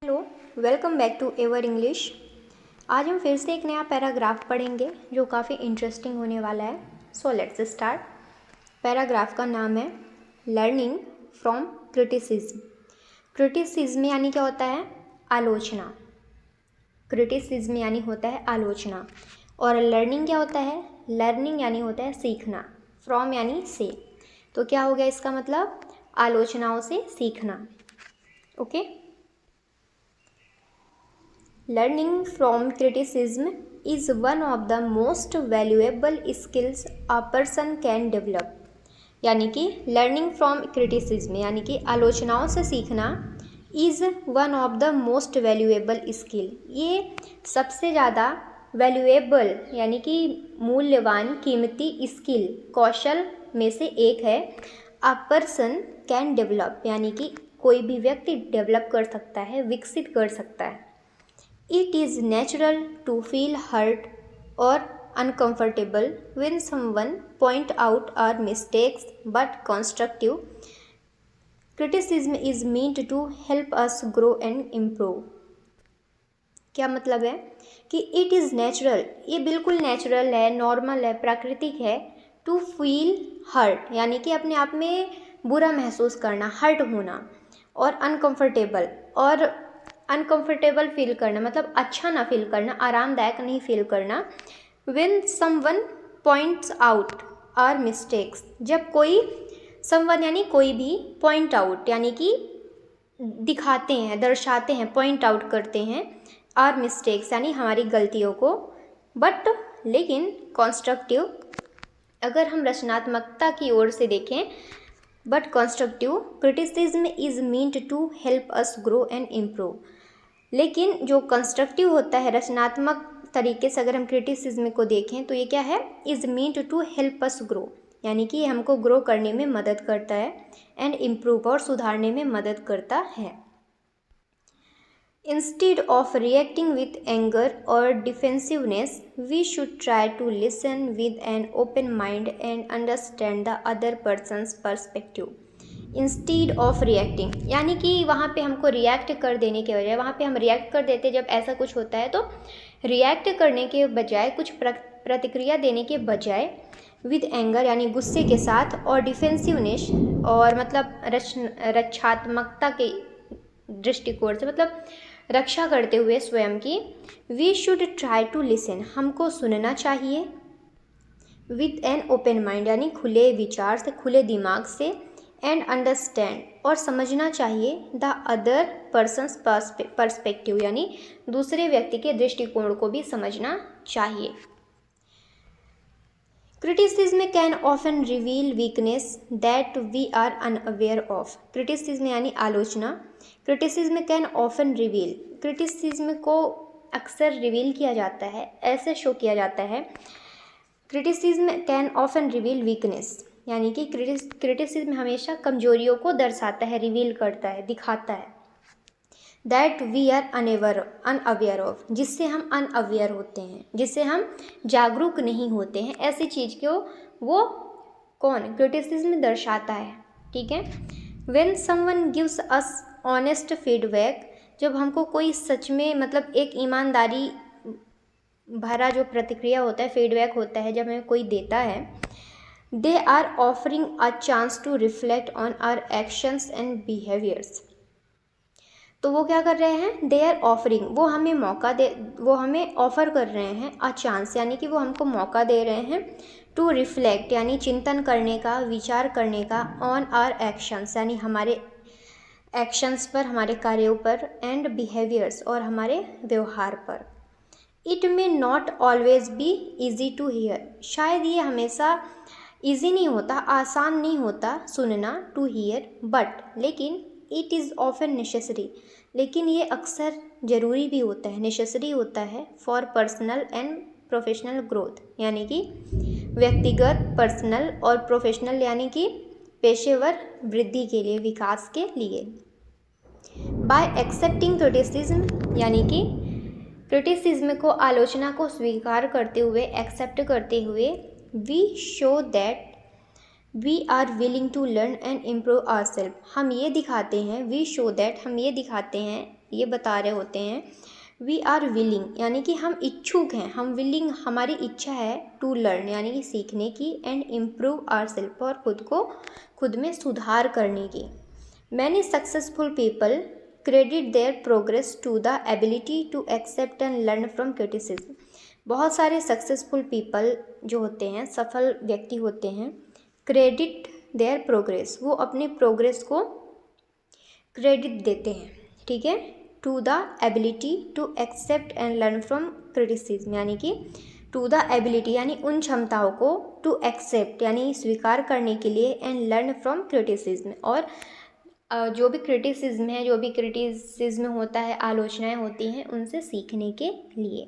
Hello, welcome back to ever English. आज हम फिर से एक नया पैराग्राफ पढ़ेंगे जो काफ़ी इंटरेस्टिंग होने वाला है। So let's start. पैराग्राफ का नाम है लर्निंग फ्रॉम क्रिटिसिज्म। क्रिटिसिज्म यानी क्या होता है? आलोचना। क्रिटिसिज्म यानी होता है आलोचना। और लर्निंग क्या होता है? लर्निंग यानी होता है सीखना। फ्रॉम यानी से। तो क्या हो गया इसका मतलब? आलोचनाओं से सीखना। Okay. Learning from criticism is one of the most valuable skills a person can develop। यानी कि लर्निंग फ्रॉम क्रिटिसिज्म यानी कि आलोचनाओं से सीखना is one of the most valuable skill. ये सबसे ज़्यादा वैल्यूएबल यानी कि मूल्यवान कीमती स्किल कौशल में से एक है। अ पर्सन कैन डेवलप यानी कि कोई भी व्यक्ति डेवलप कर सकता है, विकसित कर सकता है। It is natural to feel hurt or uncomfortable when someone point out our mistakes, but constructive criticism is meant to help us grow and improve। क्या मतलब है कि इट इज़ नेचुरल, ये बिल्कुल नेचुरल है, नॉर्मल है, प्राकृतिक है। टू फील हर्ट यानी कि अपने आप में बुरा महसूस करना, हर्ट होना। और अनकंफर्टेबल फील करना मतलब अच्छा ना फील करना, आरामदायक नहीं फील करना। When someone points out our mistakes, जब कोई समवन यानी कोई भी, पॉइंट आउट यानी कि दिखाते हैं, दर्शाते हैं, पॉइंट आउट करते हैं आवर मिस्टेक्स यानी हमारी गलतियों को। बट लेकिन कॉन्स्ट्रक्टिव, अगर हम रचनात्मकता की ओर से देखें, but constructive criticism is meant to help us grow and improve. लेकिन जो कंस्ट्रक्टिव होता है, रचनात्मक तरीके से अगर हम क्रिटिसिज्म को देखें तो ये क्या है? Is meant to help us grow यानी कि हमको ग्रो करने में मदद करता है, एंड इम्प्रूव और सुधारने में मदद करता है। Instead of reacting with anger और defensiveness, we should try to listen with an open mind and understand the other person's perspective. Instead of reacting यानी कि वहाँ पे हमको रिएक्ट कर देने के बजाय, वहाँ पे हम रिएक्ट कर देते जब ऐसा कुछ होता है, तो रिएक्ट करने के बजाय, कुछ प्रतिक्रिया देने के बजाय, विद एंगर यानी गुस्से के साथ, और डिफेंसिवनेस और मतलब रक्षात्मकता के दृष्टिकोण से, मतलब रक्षा करते हुए स्वयं की, we should try to listen हमको सुनना चाहिए, विद एन ओपन माइंड यानी खुले विचार से, खुले दिमाग से, एंड अंडरस्टैंड और समझना चाहिए, द अदर पर्सन्स पर्सपेक्टिव यानी दूसरे व्यक्ति के दृष्टिकोण को भी समझना चाहिए। Criticism can often reveal weakness that we are unaware of. Criticism यानी आलोचना। Criticism can often reveal, criticism को अक्सर रिवील किया जाता है, ऐसे शो किया जाता है। Criticism can often reveal weakness यानी कि क्रिटिसिज्म हमेशा कमजोरियों को दर्शाता है, रिवील करता है, दिखाता है। That we are unaware of, जिससे हम अनअवेयर होते हैं, जिससे हम जागरूक नहीं होते हैं, ऐसी चीज़ को वो कौन? क्रिटिसिज्म दर्शाता है। ठीक है। When someone gives us honest feedback, जब हमको कोई सच में मतलब एक ईमानदारी भरा जो प्रतिक्रिया होता है, फीडबैक होता है, जब हमें कोई देता है, they are offering a chance to reflect on our actions and behaviours. तो वो क्या कर रहे हैं? दे आर ऑफरिंग, वो हमें ऑफर कर रहे हैं, अ चांस यानी कि वो हमको मौका दे रहे हैं, टू रिफ्लेक्ट यानी चिंतन करने का, विचार करने का, ऑन आवर एक्शंस यानी हमारे एक्शंस पर, हमारे कार्यों पर, एंड बिहेवियर्स और हमारे व्यवहार पर। It may not always be easy to hear, शायद ये हमेशा ईजी नहीं होता, आसान नहीं होता सुनना, टू हियर, बट लेकिन इट इज़ ऑफन नेसेसरी, लेकिन ये अक्सर ज़रूरी भी होता है, नेसेसरी होता है, for personal and professional growth यानी कि व्यक्तिगत, पर्सनल और प्रोफेशनल यानी कि पेशेवर वृद्धि के लिए, विकास के लिए। बाय एक्सेप्टिंग क्रिटिसिज्म यानी कि क्रिटिसिज्म को, आलोचना को स्वीकार करते हुए, एक्सेप्ट करते हुए, we show that we are willing to learn and improve ourself, हम ये दिखाते हैं, वी शो दैट हम ये दिखाते हैं ये बता रहे होते हैं वी आर विलिंग यानी कि हम इच्छुक हैं, हम विलिंग हमारी इच्छा है टू लर्न यानी कि सीखने की, एंड इम्प्रूव आवर सेल्फ और खुद में सुधार करने की। Many successful people credit their progress to the ability to accept and learn from criticism. बहुत सारे सक्सेसफुल पीपल जो होते हैं, सफल व्यक्ति होते हैं, क्रेडिट देयर प्रोग्रेस, वो अपने प्रोग्रेस को क्रेडिट देते हैं, ठीक है, to the ability to accept and learn from criticism यानी कि टू द एबिलिटी यानी उन क्षमताओं को, टू एक्सेप्ट यानी स्वीकार करने के लिए, एंड लर्न फ्रॉम क्रिटिसिज्म और जो भी क्रिटिसिज्म है, जो भी क्रिटिसिज्म होता है, आलोचनाएं होती हैं, उनसे सीखने के लिए।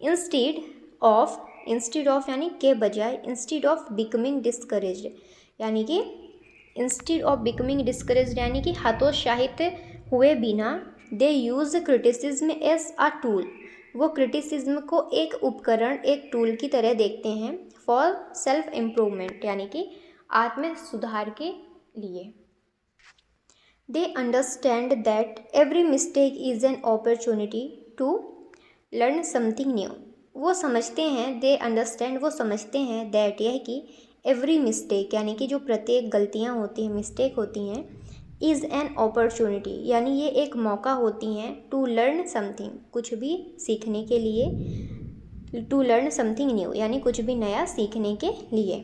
इंस्टीड ऑफ यानी के बजाय, इंस्टीड ऑफ बिकमिंग डिस्करेज्ड यानी कि इंस्टीड ऑफ बिकमिंग डिस्करेज्ड यानी कि हतोत्साहित हुए बिना, they use criticism as a tool, वो क्रिटिसिज्म को एक उपकरण, एक टूल की तरह देखते हैं, फॉर सेल्फ इम्प्रूवमेंट यानी कि आत्म सुधार के लिए। They understand that every mistake is an opportunity to learn something new, वो समझते हैं, दे अंडरस्टैंड वो समझते हैं, दैट यह कि एवरी मिस्टेक यानी कि जो प्रत्येक गलतियाँ होती हैं, मिस्टेक होती हैं, इज़ एन अपॉर्चुनिटी यानी ये एक मौका होती हैं, टू लर्न समथिंग कुछ भी सीखने के लिए, टू लर्न समथिंग न्यू यानी कुछ भी नया सीखने के लिए।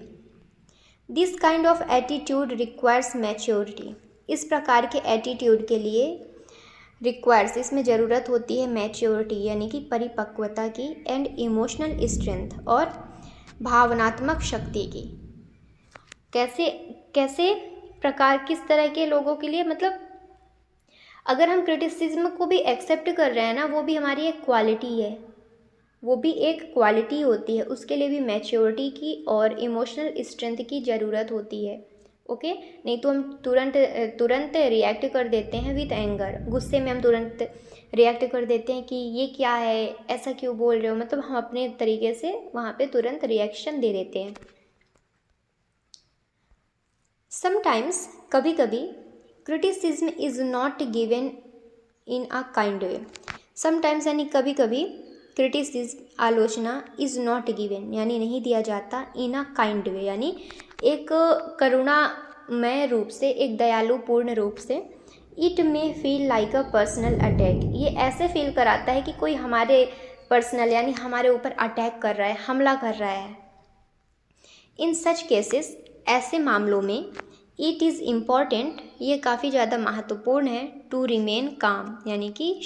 This kind of attitude requires maturity, इस प्रकार के एटीट्यूड के लिए रिक्वायर्स, इसमें ज़रूरत होती है मैच्योरिटी यानी कि परिपक्वता की, एंड इमोशनल स्ट्रेंथ और भावनात्मक शक्ति की। कैसे प्रकार, किस तरह के लोगों के लिए, मतलब अगर हम क्रिटिसिज्म को भी एक्सेप्ट कर रहे हैं ना, वो भी हमारी एक क्वालिटी है, वो भी एक क्वालिटी होती है, उसके लिए भी मैच्योरिटी की और इमोशनल स्ट्रेंथ की ज़रूरत होती है। ओके, नहीं तो हम तुरंत रिएक्ट कर देते हैं विद एंगर, गुस्से में हम तुरंत रिएक्ट कर देते हैं कि ये क्या है, ऐसा क्यों बोल रहे हो, मतलब हम अपने तरीके से वहाँ पे तुरंत रिएक्शन दे देते हैं। समटाइम्स कभी कभी criticism is not given in a kind way, sometimes यानी कभी कभी, क्रिटिसिज्म आलोचना इज़ नॉट गिवन यानी नहीं दिया जाता, इन अ काइंड वे यानी एक करुणामय रूप से, एक दयालुपूर्ण रूप से। It may feel like a personal attack, ये ऐसे फील कराता है कि कोई हमारे पर्सनल यानी हमारे ऊपर अटैक कर रहा है, हमला कर रहा है। इन सच केसेस, ऐसे मामलों में, इट इज़ इम्पॉर्टेंट, ये काफ़ी ज़्यादा महत्वपूर्ण है, टू रिमेन काम यानी कि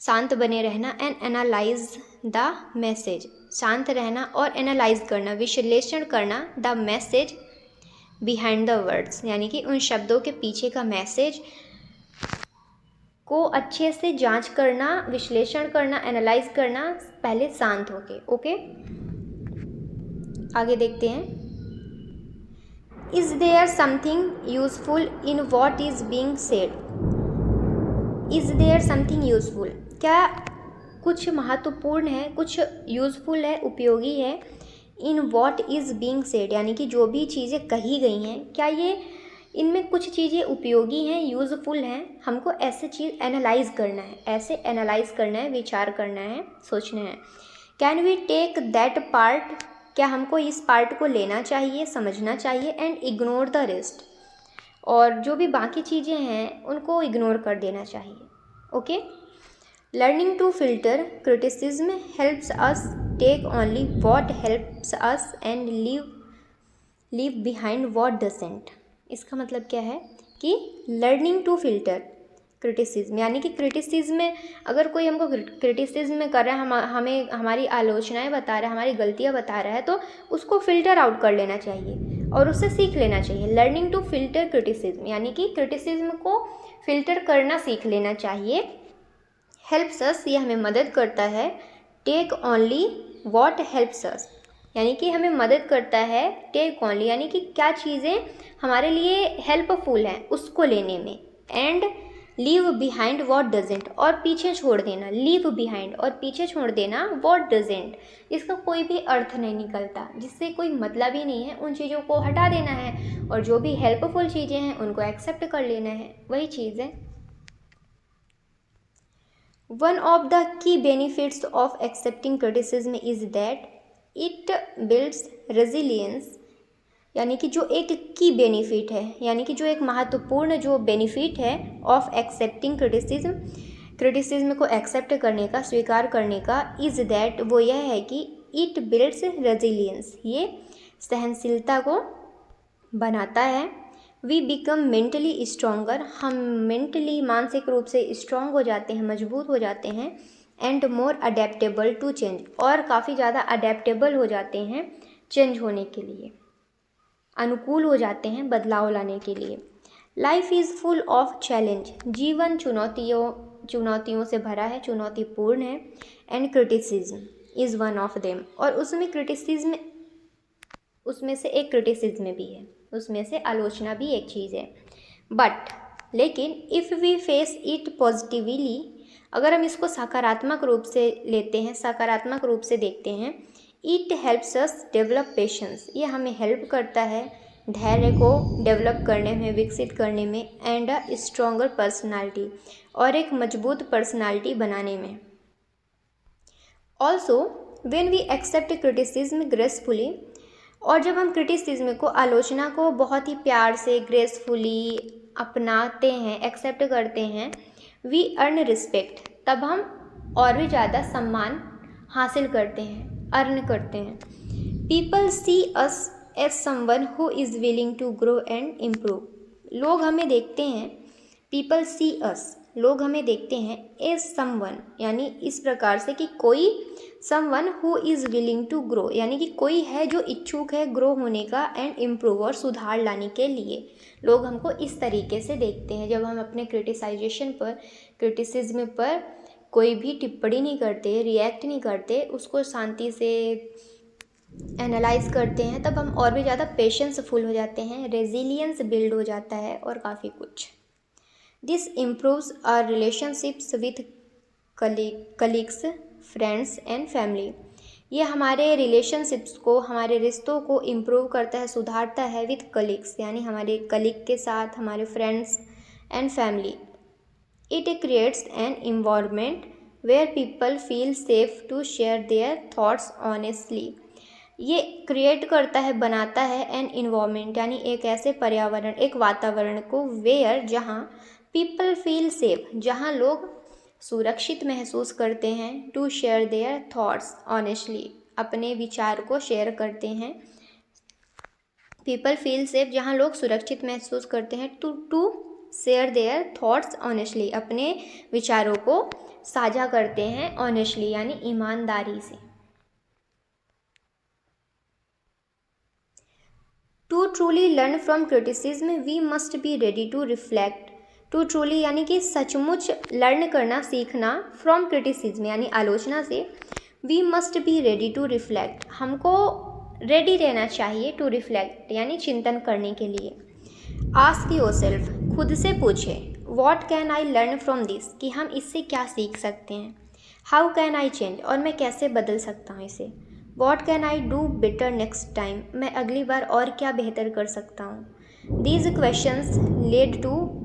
शांत बने रहना, एंड एनालाइज द मैसेज, शांत रहना और एनालाइज करना, विश्लेषण करना, the message behind the words यानी कि उन शब्दों के पीछे का मैसेज को अच्छे से जांच करना, विश्लेषण करना, एनालाइज करना, पहले शांत होके। ओके, आगे देखते हैं। Is there something useful in what is being said, is there something useful, क्या कुछ महत्वपूर्ण है, कुछ यूज़फुल है, उपयोगी है, in what is being said यानी कि जो भी चीज़ें कही गई हैं, क्या ये इनमें कुछ चीज़ें उपयोगी हैं, यूज़फुल हैं, हमको ऐसे चीज़ एनालाइज करना है, ऐसे एनालाइज करना है, विचार करना है, सोचना है। Can we take that part, क्या हमको इस पार्ट को लेना चाहिए, समझना चाहिए, एंड इग्नोर द रेस्ट, और जो भी बाकी चीज़ें हैं उनको इग्नोर कर देना चाहिए। Okay, learning to filter criticism helps us take only what helps us and leave behind what doesn't. इसका मतलब क्या है कि लर्निंग टू फिल्टर क्रिटिसिज्म यानी कि क्रिटिसिज्म में अगर कोई हमको क्रिटिसिज्म कर रहा है, हमें हमारी आलोचनाएं बता रहा है, हमारी गलतियां बता रहा है, तो उसको फिल्टर आउट कर लेना चाहिए और उससे सीख लेना चाहिए। लर्निंग टू फिल्टर क्रिटिसिज्म यानी कि क्रिटिसिज्म को फिल्टर करना सीख लेना चाहिए। हेल्प्स अस, ये हमें मदद करता है, take only what helps us यानी कि हमें मदद करता है, टेक ओनली यानी कि क्या चीज़ें हमारे लिए हेल्पफुल हैं उसको लेने में, and leave behind what doesn't, और पीछे छोड़ देना, लीव बिहाइंड और पीछे छोड़ देना वॉट डजेंट, इसका कोई भी अर्थ नहीं निकलता, जिससे कोई मतलब ही नहीं है, उन चीज़ों को हटा देना है और जो भी हेल्पफुल चीज़ें हैं उनको एक्सेप्ट कर लेना है, वही चीज़ है। One of the key benefits of accepting criticism is that it builds resilience, यानी कि जो एक की बेनिफिट है, यानी कि जो एक महत्वपूर्ण जो बेनिफिट है ऑफ एक्सेप्टिंग क्रिटिसिज्म को एक्सेप्ट करने का, स्वीकार करने का, इज दैट वो यह है कि इट बिल्ड्स रेजिलियंस, ये सहनशीलता को बनाता है। वी बिकम मेंटली स्ट्रोंगर, हम मेंटली मानसिक रूप से स्ट्रांग हो जाते हैं, मजबूत हो जाते हैं। And more adaptable to change, और काफ़ी ज़्यादा अडेप्टेबल हो जाते हैं चेंज होने के लिए, अनुकूल हो जाते हैं बदलाव लाने के लिए। Life is full of challenge, जीवन चुनौतियों से भरा है, चुनौतीपूर्ण है। And criticism is one of them, और उसमें से एक क्रिटिसिज्म भी है, उसमें से आलोचना भी एक चीज़ है। बट लेकिन if we face it positively, अगर हम इसको सकारात्मक रूप से लेते हैं, सकारात्मक रूप से देखते हैं, it helps us develop patience, ये हमें हेल्प करता है धैर्य को डेवलप करने में, विकसित करने में। एंड अ स्ट्रॉन्गर पर्सनालिटी, और एक मजबूत पर्सनालिटी बनाने में। Also when we accept criticism gracefully, और जब हम क्रिटिसिज्म को, आलोचना को बहुत ही प्यार से, ग्रेसफुली अपनाते हैं, एक्सेप्ट करते हैं, वी अर्न रिस्पेक्ट, तब हम और भी ज़्यादा सम्मान हासिल करते हैं, अर्न करते हैं। People see us as someone who is willing to grow and improve, लोग हमें देखते हैं, पीपल सी अस, लोग हमें देखते हैं एज समवन, यानी इस प्रकार से कि कोई, someone who is willing to grow, यानी कि कोई है जो इच्छुक है ग्रो होने का, एंड इम्प्रूव, और सुधार लाने के लिए। लोग हमको इस तरीके से देखते हैं जब हम अपने क्रिटिसिज्म पर कोई भी टिप्पणी नहीं करते, रिएक्ट नहीं करते, उसको शांति से एनालाइज करते हैं, तब हम और भी ज़्यादा पेशेंसफुल हो जाते हैं, रेजिलियंस बिल्ड हो जाता है, और काफ़ी कुछ। This improves our relationships with colleagues, friends and family, ये हमारे रिलेशनशिप्स को, हमारे रिश्तों को इम्प्रूव करता है, सुधारता है। विथ कलीग्स, यानी हमारे कलीग के साथ, हमारे friends and family. It creates an environment where people feel safe to share their thoughts honestly, ये क्रिएट करता है, बनाता है एन इन्वायरमेंट, यानी एक ऐसे पर्यावरण, एक वातावरण को, वेयर, जहाँ पीपल फील सेफ, जहाँ लोग सुरक्षित महसूस करते हैं, to share their thoughts honestly, अपने विचार को शेयर करते हैं। पीपल फील सेफ, जहाँ लोग सुरक्षित महसूस करते हैं, to share their thoughts honestly, अपने विचारों को साझा करते हैं ऑनेस्टली, यानी ईमानदारी से। To truly learn from criticism we must be ready to reflect, to truly यानी कि सचमुच लर्न करना, सीखना, फ्रॉम क्रिटिसिज्म यानी आलोचना से, we must be ready to reflect, हमको रेडी रहना चाहिए, टू रिफ्लेक्ट यानी चिंतन करने के लिए। आस्क योरसेल्फ, खुद से पूछे, what can I learn from this, कि हम इससे क्या सीख सकते हैं। हाउ कैन आई चेंज, और मैं कैसे बदल सकता हूँ इसे। What can I do better next time, मैं अगली बार और क्या बेहतर कर सकता हूँ। These questions led to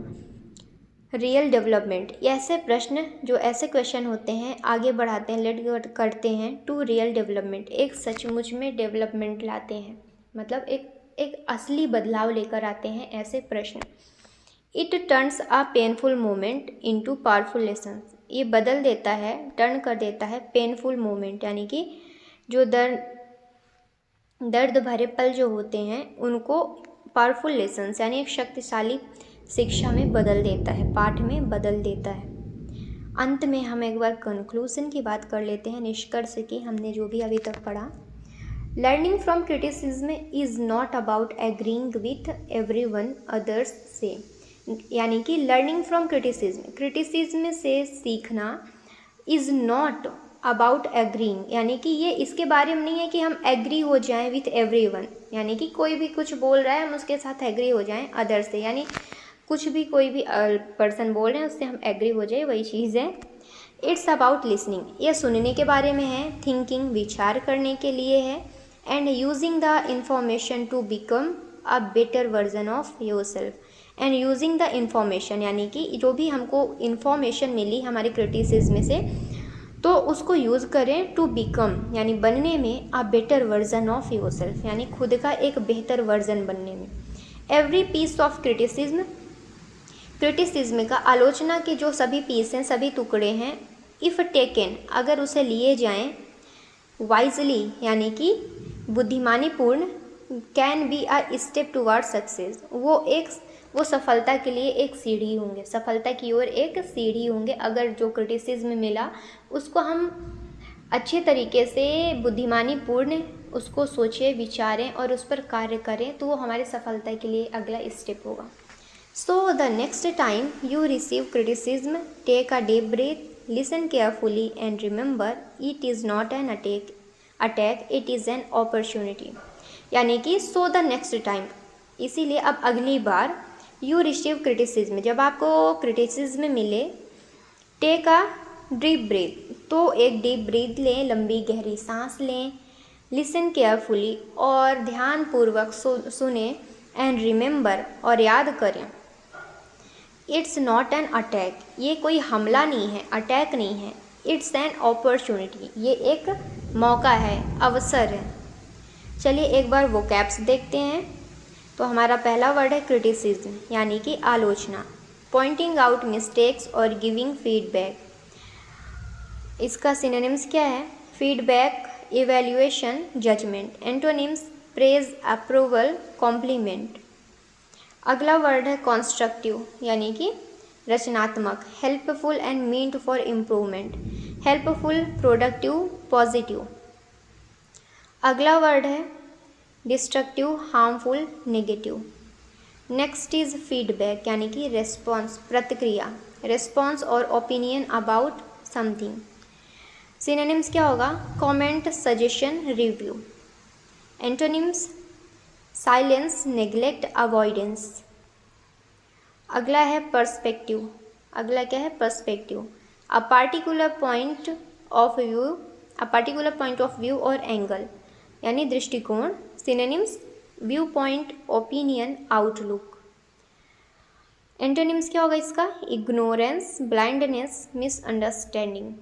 real development, ये ऐसे प्रश्न, जो ऐसे क्वेश्चन होते हैं, आगे बढ़ाते हैं, लेड करते हैं टू रियल डेवलपमेंट, एक सचमुच में डेवलपमेंट लाते हैं, मतलब एक असली बदलाव लेकर आते हैं ऐसे प्रश्न। It turns a painful moment into powerful lessons, ये बदल देता है, टर्न कर देता है पेनफुल मोमेंट, यानी कि जो दर्द भरे पल जो होते हैं उनको पावरफुल लेसन्स यानी एक शक्तिशाली शिक्षा में बदल देता है, पाठ में बदल देता है। अंत में हम एक बार कंक्लूजन की बात कर लेते हैं, निष्कर्ष की, हमने जो भी अभी तक पढ़ा। Learning from criticism is not about agreeing with everyone others से, यानी कि लर्निंग फ्रॉम क्रिटिसिज्म से सीखना इज़ नॉट अबाउट एग्रीइंग, यानी कि ये इसके बारे में नहीं है कि हम एग्री हो जाएं विथ एवरीवन, यानी कि कोई भी कुछ बोल रहा है हम उसके साथ एग्री हो जाएं, अदर से, यानी कुछ भी कोई भी पर्सन बोल रहे हैं उससे हम एग्री हो जाए, वही चीज़ है। इट्स अबाउट लिसनिंग, ये सुनने के बारे में है, थिंकिंग विचार करने के लिए है, and using the information to become a better version of yourself, and using the information, यानी कि जो भी हमको इंफॉर्मेशन मिली हमारे क्रिटिसिज्म से तो उसको यूज़ करें टू बिकम, यानी बनने में अ better version of your self, यानी खुद का एक बेहतर वर्जन बनने में। एवरी पीस ऑफ क्रिटिसिज्म का आलोचना के जो सभी पीस हैं, सभी टुकड़े हैं, इफ़ टेकन, अगर उसे लिए जाएं वाइजली, यानी कि बुद्धिमानी पूर्ण, can be a step toward success, वो सफलता के लिए एक सीढ़ी होंगे, सफलता की ओर एक सीढ़ी होंगे। अगर जो क्रिटिसिज्म मिला उसको हम अच्छे तरीके से बुद्धिमानी पूर्ण उसको सोचें, विचारें और उस पर कार्य करें तो वो हमारी सफलता के लिए अगला स्टेप होगा। So the next time you receive criticism, take a deep breath, listen carefully and remember it is not an attack it is an opportunity, यानी कि सो द नेक्स्ट टाइम, इसीलिए अब अगली बार यू रिसीव क्रिटिसिज्म, जब आपको criticism मिले, take a deep breath, तो एक डीप ब्रीथ लें, लंबी गहरी सांस लें, लिसन केयरफुली, और ध्यानपूर्वक सुने, एंड रिमेंबर, और याद करें, इट्स नॉट एन अटैक, ये कोई हमला नहीं है, अटैक नहीं है, इट्स एन अपॉर्चुनिटी, ये एक मौका है, अवसर है। चलिए एक बार वोकैब्स देखते हैं। तो हमारा पहला वर्ड है क्रिटिसिज्म, यानी कि आलोचना, पॉइंटिंग आउट मिस्टेक्स और गिविंग फीडबैक। इसका सिनोनिम्स क्या है? Feedback, evaluation, judgement. Antonyms, praise, approval, compliment. अगला वर्ड है कॉन्स्ट्रक्टिव, यानी कि रचनात्मक, helpful and meant for improvement, helpful, productive, positive. अगला वर्ड है destructive, harmful, negative. Next is feedback, यानी कि रेस्पॉन्स, प्रतिक्रिया, रेस्पॉन्स और ओपिनियन अबाउट समथिंग। सिनोनिम्स क्या होगा? Comment, suggestion, review. Antonyms, silence, neglect, avoidance. अगला है पर्सपेक्टिव। अगला क्या है? Perspective, a particular point of view और एंगल, यानी दृष्टिकोण। Synonyms, view point, opinion, outlook. Antonyms क्या होगा इसका? Ignorance, blindness, misunderstanding.